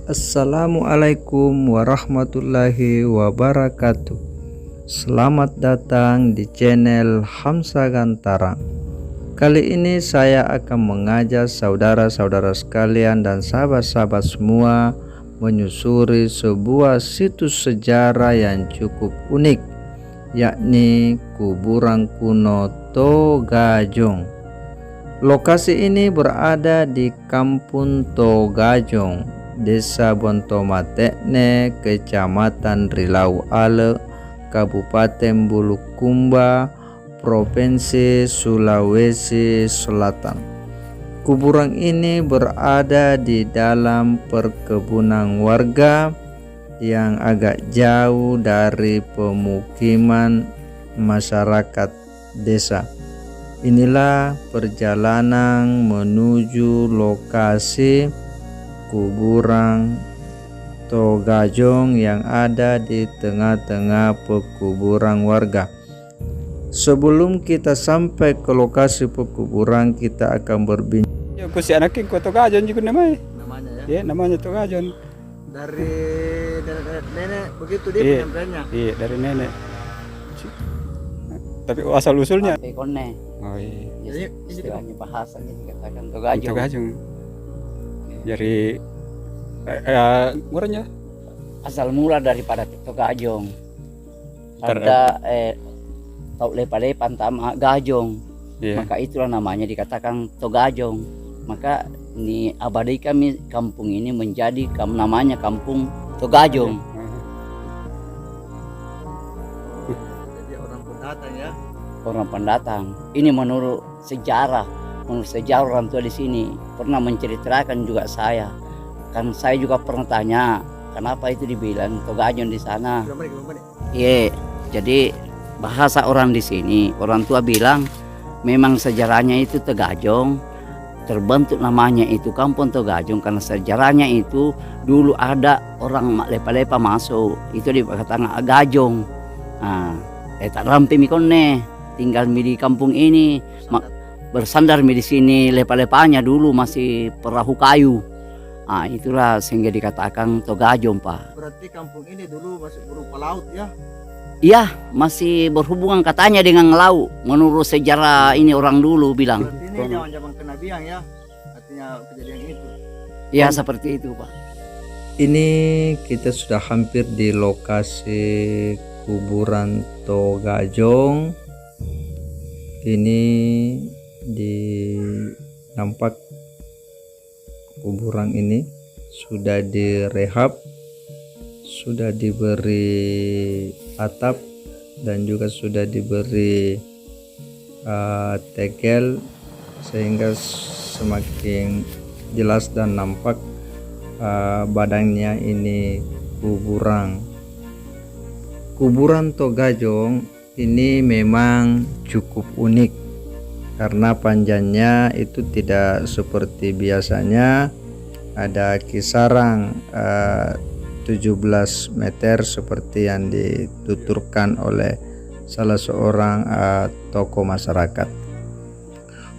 Assalamualaikum warahmatullahi wabarakatuh. Selamat datang di channel Hamsa Gantara. Kali ini saya akan mengajak saudara-saudara sekalian dan sahabat-sahabat semua menyusuri sebuah situs sejarah yang cukup unik, yakni kuburan kuno Togajong. Lokasi ini berada di Kampung Togajong, Desa Bontomatekne, Kecamatan Rilau Ale, Kabupaten Bulukumba, Provinsi Sulawesi Selatan. Kuburan ini berada di dalam perkebunan warga yang agak jauh dari pemukiman masyarakat desa. Inilah perjalanan menuju lokasi kuburan Togajong yang ada di tengah-tengah pekuburan warga. Sebelum kita sampai ke lokasi pekuburan, kita akan berbincang. Ya, ku si anaknya ku Togajong juga namanya. Namanya ya? Iya, namanya Togajong. Dari nenek begitu dia Iya. penyampaiannya. Iya, dari nenek. Tapi asal usulnya. Pekone, Oh iya. Jadi istilahnya bahasanya dikatakan Togajong. Togajong. Dari murahnya. Asal mula daripada Togajong. Ntar, Ada tau lepa-lepan tama Gajong. Iya. Maka itulah namanya dikatakan Togajong. Maka ini abadi kami kampung ini menjadi namanya Kampung Togajong. Jadi orang pendatang ya. Orang pendatang. Ini menurut sejarah orang tua di sini pernah menceritakan juga saya. Kan saya juga pernah tanya, kenapa itu dibilang Togajong di sana? Iya, jadi bahasa orang di sini, orang tua bilang memang sejarahnya itu Togajong, terbentuk namanya itu Kampung Togajong karena sejarahnya itu dulu ada orang lepa-lepa masuk, itu dikatakan Gajong. Nah, tak rampi mikone, tinggal di kampung ini, bersandar di sini lepa-lepanya dulu masih perahu kayu. Nah, itulah sehingga dikatakan Togajong, Pak. Berarti kampung ini dulu masih berupa laut ya? Iya, masih berhubungan katanya dengan laut. Menurut sejarah ini orang dulu bilang. Berarti ini zaman-zaman kenabian ya? Artinya kejadian itu. Ya, seperti itu, Pak. Ini kita sudah hampir di lokasi kuburan Togajong. Ini nampak kuburan ini sudah direhab, sudah diberi atap dan juga sudah diberi tegel sehingga semakin jelas dan nampak badannya ini kuburan Togajong ini memang cukup unik karena panjangnya itu tidak seperti biasanya, ada kisaran 17 meter seperti yang dituturkan oleh salah seorang tokoh masyarakat.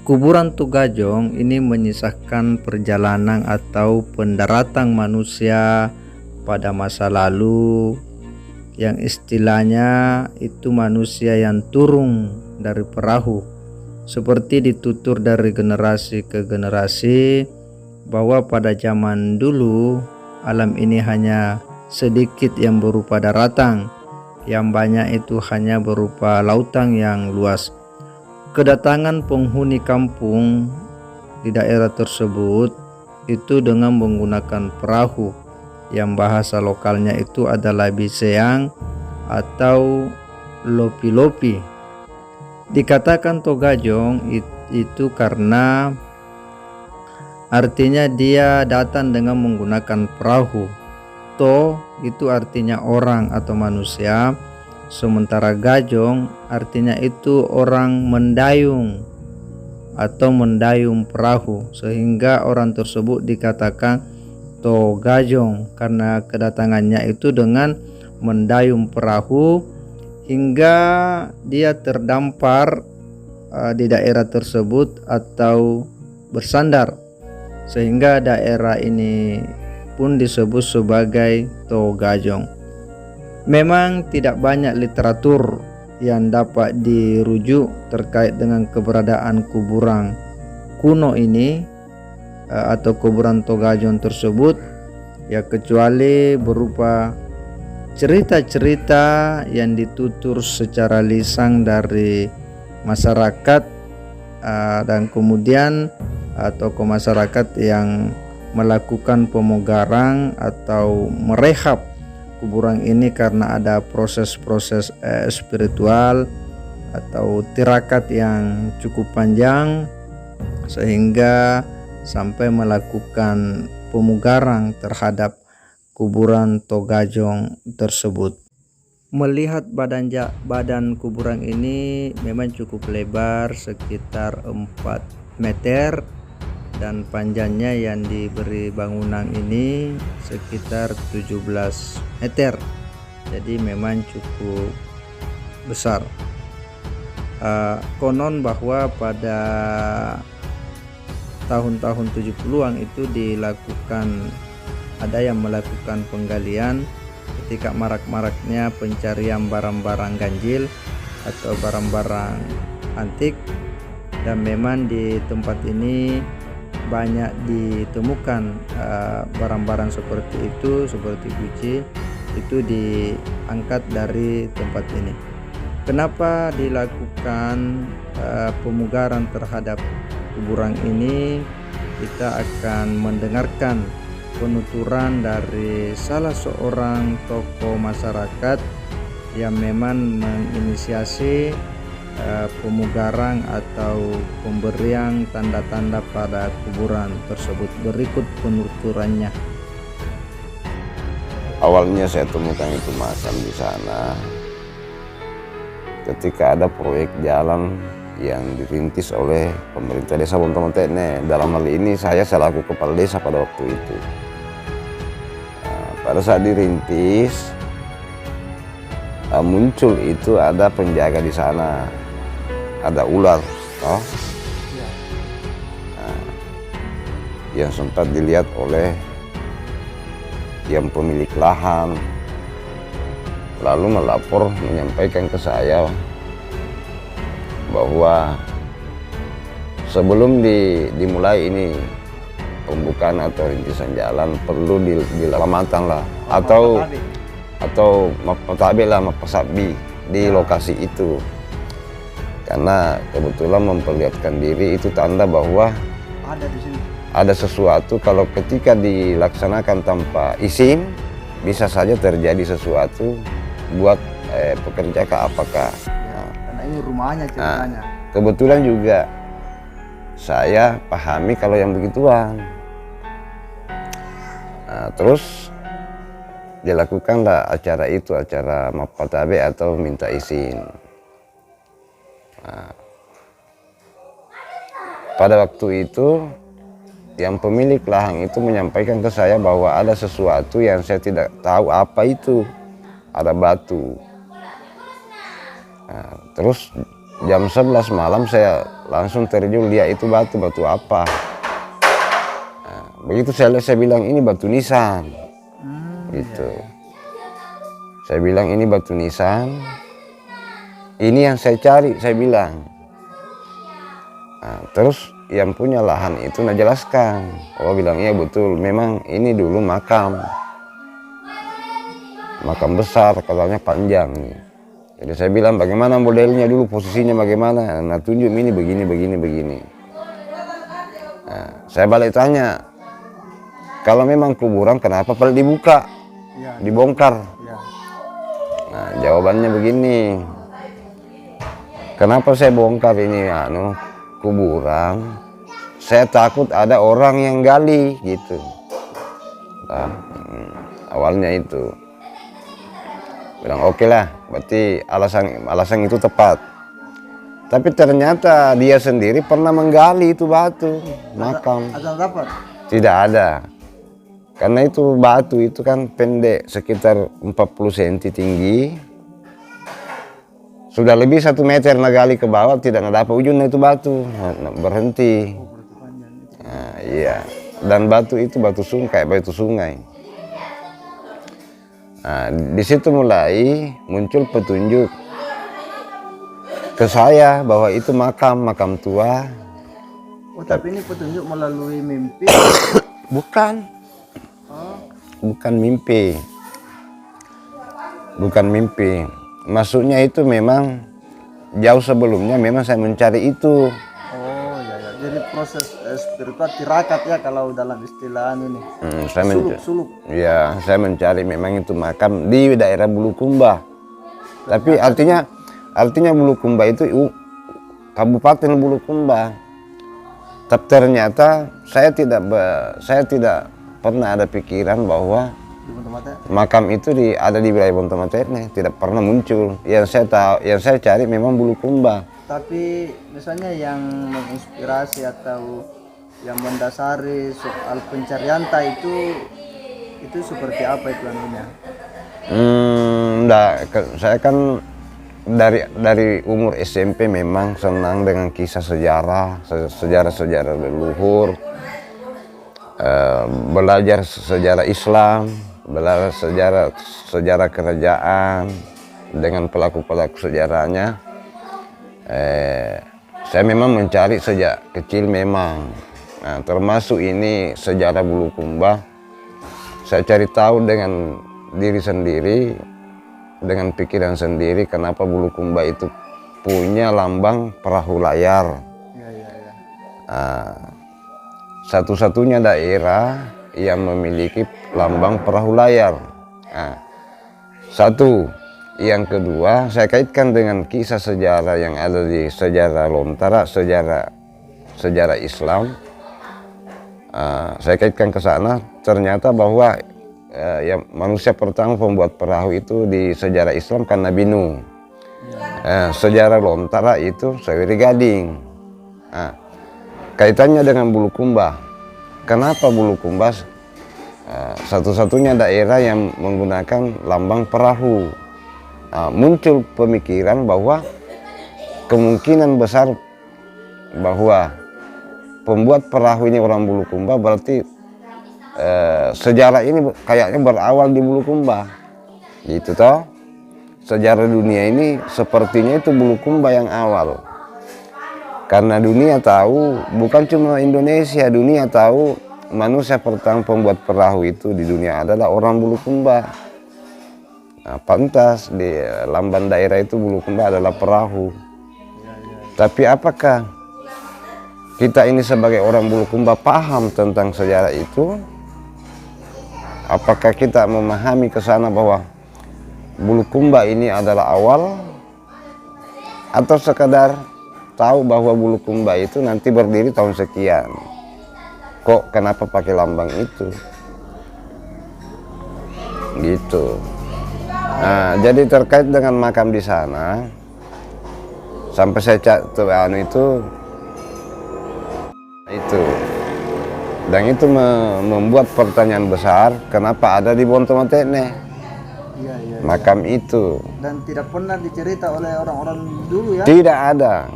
Kuburan Togajong ini menyisakan perjalanan atau pendaratan manusia pada masa lalu, yang istilahnya itu manusia yang turun dari perahu, seperti ditutur dari generasi ke generasi bahwa pada zaman dulu alam ini hanya sedikit yang berupa daratan, yang banyak itu hanya berupa lautan yang luas. Kedatangan penghuni kampung di daerah tersebut itu dengan menggunakan perahu yang bahasa lokalnya itu adalah biseang atau lopi-lopi. Dikatakan Togajong itu karena artinya dia datang dengan menggunakan perahu. To itu artinya orang atau manusia, sementara Gajong artinya itu orang mendayung atau mendayung perahu, sehingga orang tersebut dikatakan Togajong karena kedatangannya itu dengan mendayung perahu hingga dia terdampar di daerah tersebut atau bersandar, sehingga daerah ini pun disebut sebagai Togajong. Memang tidak banyak literatur yang dapat dirujuk terkait dengan keberadaan kuburan kuno ini atau kuburan Togajong tersebut, ya kecuali berupa cerita-cerita yang ditutur secara lisan dari masyarakat dan kemudian tokoh masyarakat yang melakukan pemugaran atau merehab kuburan ini karena ada proses-proses spiritual atau tirakat yang cukup panjang sehingga sampai melakukan pemugaran terhadap kuburan Togajong tersebut. Melihat badan kuburan ini memang cukup lebar, sekitar 4 meter, dan panjangnya yang diberi bangunan ini sekitar 17 meter. Jadi memang cukup besar. Konon bahwa pada tahun-tahun 70-an itu ada yang melakukan penggalian ketika marak-maraknya pencarian barang-barang ganjil atau barang-barang antik, dan memang di tempat ini banyak ditemukan barang-barang seperti itu, seperti guci itu diangkat dari tempat ini. Kenapa dilakukan pemugaran terhadap kuburan ini? Kita akan mendengarkan penuturan dari salah seorang tokoh masyarakat yang memang menginisiasi pemugaran atau pemberian tanda-tanda pada kuburan tersebut. Berikut penuturannya. Awalnya saya temukan itu makam di sana ketika ada proyek jalan yang dirintis oleh pemerintah desa Bontomontene. Dalam hal ini saya selaku kepala desa pada waktu itu. Pada saat dirintis muncul itu ada penjaga di sana, ada ular, yang sempat dilihat oleh yang pemilik lahan, lalu melapor menyampaikan ke saya bahwa sebelum dimulai ini pembukaan atau rintisan jalan perlu dilamatkan lah atau mapatabe lah, mapasabi di lokasi itu, karena kebetulan memperlihatkan diri itu tanda bahwa Ada di sini. ada sesuatu. Kalau ketika dilaksanakan tanpa izin bisa saja terjadi sesuatu buat pekerja apakah. Karena ini rumahnya ceritanya. Kebetulan juga saya pahami kalau yang begituan. Terus dilakukanlah acara itu, acara mapatabe atau minta izin. Pada waktu itu yang pemilik lahan itu menyampaikan ke saya bahwa ada sesuatu yang saya tidak tahu apa itu, ada batu. Terus jam 11 malam saya langsung terjun lihat itu batu apa. Begitu saya bilang ini batu nisan, gitu. Saya bilang ini batu nisan, ini yang saya cari, saya bilang. Terus yang punya lahan itu jelaskan, bilang iya betul, memang ini dulu makam besar, katanya panjang. Jadi saya bilang bagaimana modelnya dulu, posisinya bagaimana, nah tunjuk ini begini. Saya balik tanya, kalau memang kuburan kenapa perlu dibuka, dibongkar? Nah jawabannya begini, kenapa saya bongkar ini kuburan? Saya takut ada orang yang gali gitu. Awalnya itu bilang oke lah, berarti alasan itu tepat. Tapi ternyata dia sendiri pernah menggali itu batu makam. Ada dapat? Tidak ada, karena itu batu itu kan pendek, sekitar 40 cm tinggi. Sudah lebih 1 meter nagali ke bawah, tidak ada apa ujungnya itu batu, berhenti. Iya, dan batu itu batu sungai. Nah, di situ mulai muncul petunjuk ke saya bahwa itu makam tua. Oh, tapi ini petunjuk melalui mimpi. Bukan, Oh, bukan mimpi. Bukan mimpi. Maksudnya itu memang jauh sebelumnya memang saya mencari itu. oh ya ya. Jadi proses spiritual tirakat ya kalau dalam istilah ini. Saya Suluk. ya, saya mencari memang itu makam di daerah Bulukumba. Tapi artinya Bulukumba itu Kabupaten Bulukumba. Tapi ternyata saya tidak pernah ada pikiran bahwa Di Bontomaten. makam itu ada di wilayah Bontomaten, tidak pernah muncul. Yang saya cari memang Bulukumba. Tapi misalnya yang menginspirasi atau yang mendasari soal pencarian itu seperti apa itu anunya? Saya kan dari umur SMP memang senang dengan kisah sejarah leluhur, belajar sejarah Islam, belajar sejarah kerajaan dengan pelaku-pelaku sejarahnya. Saya memang mencari sejak kecil memang. Nah, termasuk ini sejarah Bulukumba. Saya cari tahu dengan diri sendiri, dengan pikiran sendiri, kenapa Bulukumba itu punya lambang perahu layar. Ya. Satu-satunya daerah yang memiliki lambang perahu layar. Satu. Yang kedua, saya kaitkan dengan kisah sejarah yang ada di sejarah Lontara, sejarah Islam. Saya kaitkan ke sana, ternyata bahwa ya, manusia pertama pembuat perahu itu di sejarah Islam kan Nabi Nuh. Sejarah Lontara itu Sawiri Gading. Kaitannya dengan Bulukumba. Kenapa Bulukumba satu-satunya daerah yang menggunakan lambang perahu? Muncul pemikiran bahwa kemungkinan besar bahwa pembuat perahu ini orang Bulukumba, berarti sejarah ini kayaknya berawal di Bulukumba, gitu toh. Sejarah dunia ini sepertinya itu Bulukumba yang awal, karena dunia tahu, bukan cuma Indonesia, dunia tahu manusia pertama pembuat perahu itu di dunia adalah orang Bulukumba. Pantas di lambang daerah itu Bulukumba adalah perahu. Tapi apakah kita ini sebagai orang Bulukumba paham tentang sejarah itu? Apakah kita memahami ke sana bahwa Bulukumba ini adalah awal, atau sekadar tahu bahwa Bulukumba itu nanti berdiri tahun sekian? Kok kenapa pakai lambang itu? Gitu. Nah, jadi terkait dengan makam di sana, sampai saya cek itu, dan itu membuat pertanyaan besar, kenapa ada di Bontomaten Iya. makam itu? Dan tidak pernah dicerita oleh orang-orang dulu ya? Tidak ada,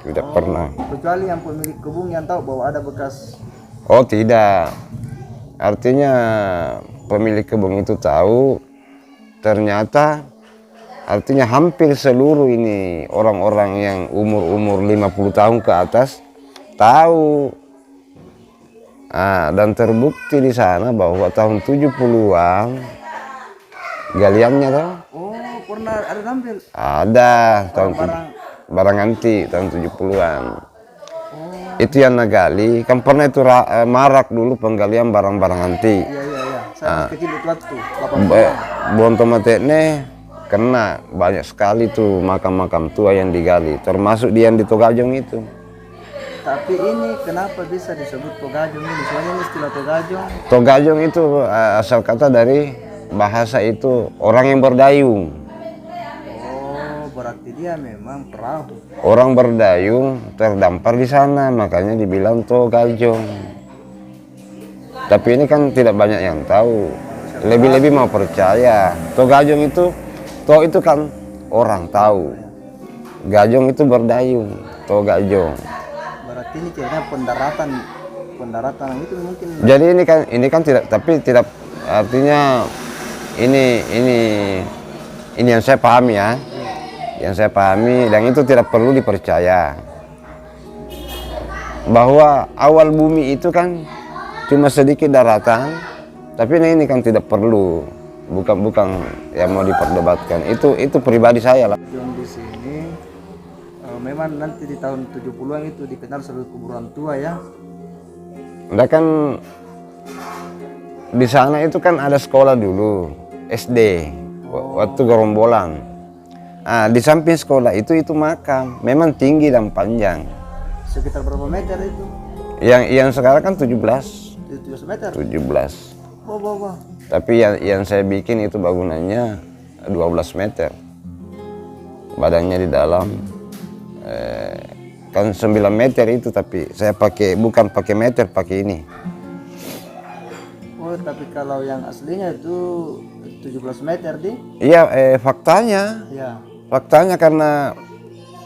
tidak pernah. Kecuali yang pemilik kebun yang tahu bahwa ada bekas. Oh tidak, artinya pemilik kebun itu tahu. Ternyata artinya hampir seluruh ini orang-orang yang umur 50 tahun ke atas tahu. Dan terbukti di sana bahwa tahun 70-an galiannya toh. Oh, pernah ada tampil? Ada tahun barang anti tahun 70-an. Itu yang nagali, kan pernah itu marak dulu penggalian barang-barang anti. Iya. Saya kecil itu waktu. Bontomaten kena banyak sekali tuh makam-makam tua yang digali, termasuk yang di Togajong itu. Tapi ini kenapa bisa disebut Togajong ini? Soalnya ini istilah Togajong. Togajong itu asal kata dari bahasa itu orang yang berdayung. Oh, berarti dia memang perahu. Orang berdayung terdampar di sana, makanya dibilang Togajong. Tapi ini kan tidak banyak yang tahu. Lebih-lebih mau percaya. Togajong itu kan orang tahu. Gajong itu berdayung. Togajong. Berarti ini kayaknya pendaratan itu mungkin. Jadi ini kan tidak, tapi tidak artinya ini yang saya pahami ya. Yang saya pahami, dan itu tidak perlu dipercaya. Bahwa awal bumi itu kan cuma sedikit daratan, tapi ini kan tidak perlu. Bukan yang mau diperdebatkan. Itu pribadi saya lah. Yang di sini memang nanti di tahun 70-an itu dikenal sebagai kuburan tua ya. Udah kan di sana itu kan ada sekolah dulu, SD, waktu gerombolan. Nah, di samping sekolah itu makam, memang tinggi dan panjang. Sekitar berapa meter itu? Yang sekarang kan 17 17 meter? 17. Wah. Tapi yang saya bikin itu bangunannya 12 meter. Badannya di dalam. Kan 9 meter itu, tapi saya bukan pakai meter, pakai ini. Oh, tapi kalau yang aslinya itu 17 meter di? Iya, faktanya. Ya. Faktanya karena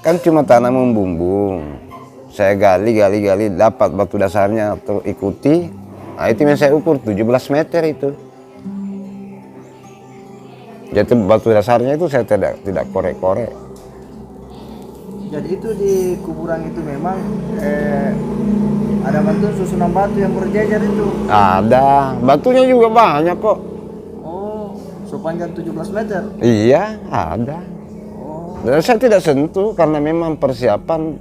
kan cuma tanah membumbung. Saya gali, dapat batu dasarnya terikuti. Nah, itu yang saya ukur 17 meter itu. Jadi batu dasarnya itu saya tidak korek-korek. Jadi itu di kuburan itu memang ada batu susunan batu yang berjejer itu. Ada, batunya juga banyak kok. Oh, sepanjang 17 meter. Iya, ada. Oh, Dan saya tidak sentuh karena memang persiapan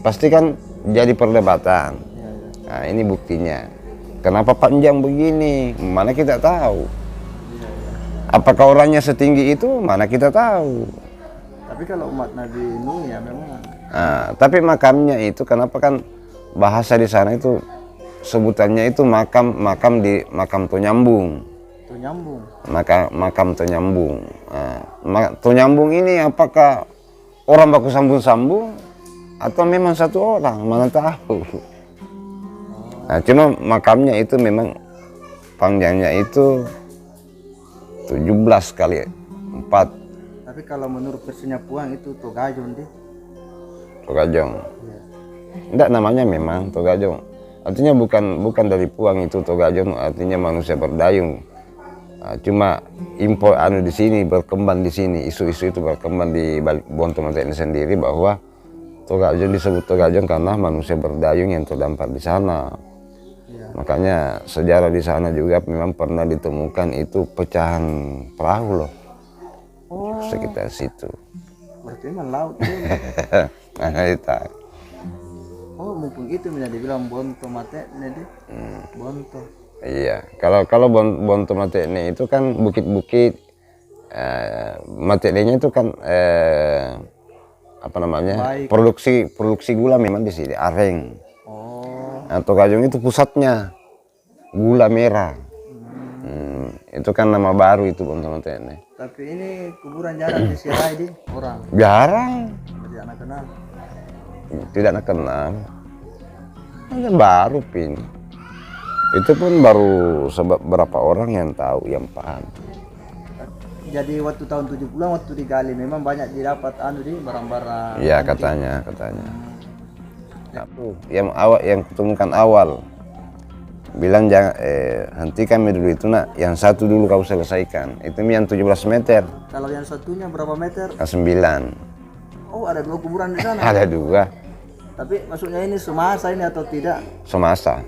pasti kan jadi perdebatan. ya. Nah, ini buktinya. Kenapa panjang begini? Mana kita tahu. Apakah orangnya setinggi itu? Mana kita tahu. Tapi kalau umat Nabi Nuh ya memang. Nah, tapi makamnya itu kenapa kan bahasa di sana itu sebutannya itu makam tonyambung. Itu nyambung. Makam tonyambung. Nah, tonyambung ini apakah orang baku sambung-sambung atau memang satu orang? Mana tahu. Nah, cuma makamnya itu memang panjangnya itu 17 kali 4. Tapi kalau menurut versinya Puang itu Togajon deh. Togajong. Ya. Enggak, namanya memang Togajong. Artinya bukan dari Puang itu Togajong, artinya manusia berdayung. Nah, cuma info di sini berkembang di sini, isu-isu itu berkembang di Bonto Mate ini sendiri bahwa Togajong disebut Togajong karena manusia berdayung yang terdampar di sana. Ya. Makanya sejarah di sana juga memang pernah ditemukan itu pecahan perahu loh. Oh, Sekitar situ. berarti memang laut tuh. Nah, itu. Oh, mumpung itu bisa dibilang Bonto Mate ini deh. Bonto. Iya, kalau Bonto Mate ini itu kan bukit-bukit. Mate ini itu kan apa namanya? Baik. Produksi gula memang di sini, Areng. Oh, Nah, Togajong itu pusatnya gula merah. Itu kan nama baru itu Bonto Mate ini. tapi ini kuburan jarang disirai di orang. Jarang, Jadi anak kenal. tidak kenal. Hanya baru pin. Itu pun baru berapa orang yang tahu, yang paham. Jadi waktu tahun 70-an waktu digali memang banyak didapat di barang-barang. Iya, antik. katanya. Yang kutemukan awal bilang jangan hentikan dulu itu nak, yang satu dulu kau selesaikan. Itu yang 17 meter. Kalau yang satunya berapa meter? 9. Oh, ada 2 kuburan di sana. Ada 2 Tapi maksudnya ini semasa ini atau tidak? semasa.